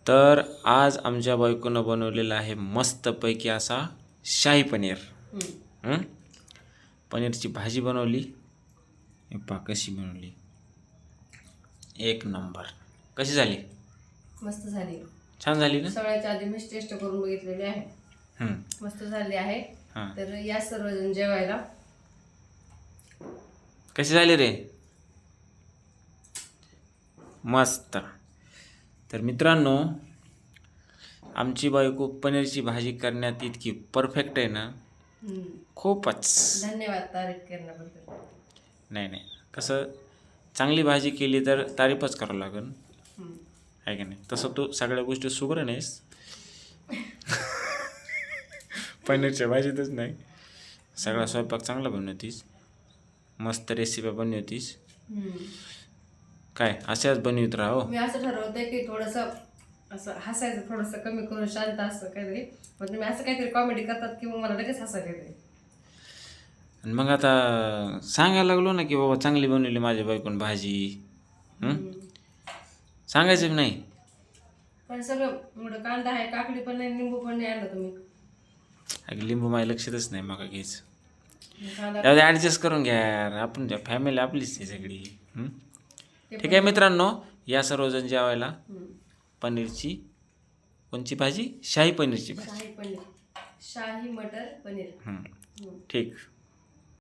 तर आज आमच्या बायकोनं बनवलेला आहे मस्तपैकी असा शाही पनीर. पनीरची भाजी बनवली. हे पहा कशी बनवली, एक नंबर. कशी झाली? मस्त झाली, छान झाली ना? सगळ्याच्या आधी मी टेस्ट करून बघितलेली आहे. मस्त झाली आहे. तर या सर्वजण जेवायला. कशी झाली रे? मस्त. तर मित्रांनो, आमची बायको पनीरची भाजी करण्यात इतकी परफेक्ट आहे ना, खूपच. धन्यवाद तारीफ करण्याबद्दल. नाही, कसं चांगली भाजी केली तर तारीफच करावं लागेल, आहे की नाही? तसं तू सगळ्या गोष्टी सुग्र नाहीस. पनीरच्या भाजीतच नाही, सगळा स्वयंपाक चांगला बनवतीस, मस्त रेसिपी बनवतीस. काय अशाच बनवित राहा. मी असं ठरवते की थोडंसं असं हसायचं, थोडंसं कमी करून शांत असं काहीतरी. पण तुम्ही असं काहीतरी कॉमेडी करतात की मग मला लगेच हसायला येते. आणि मग आता सांगायला लागलो ना की बाबा चांगली बनवली माझ्या बायकोन भाजी. सांगायचं नाही. पण सगळं एवढं कांदा आहे, काकडी पण नाही, लिंबू पण नाही आणलं तुम्ही. लिंबू माझ्या लक्षातच नाही मग घ्यायचं. कांदा ॲडजस्ट करून घ्या यार, आपण फॅमिली आपलीच आहे सगळी. ठीक आहे मित्रांनो, या सर्वजण जेवायला. पनीरची कोणची भाजी? शाही पनीरची भाजी. शाही पनीर, शाही मटर पनीर. ठीक.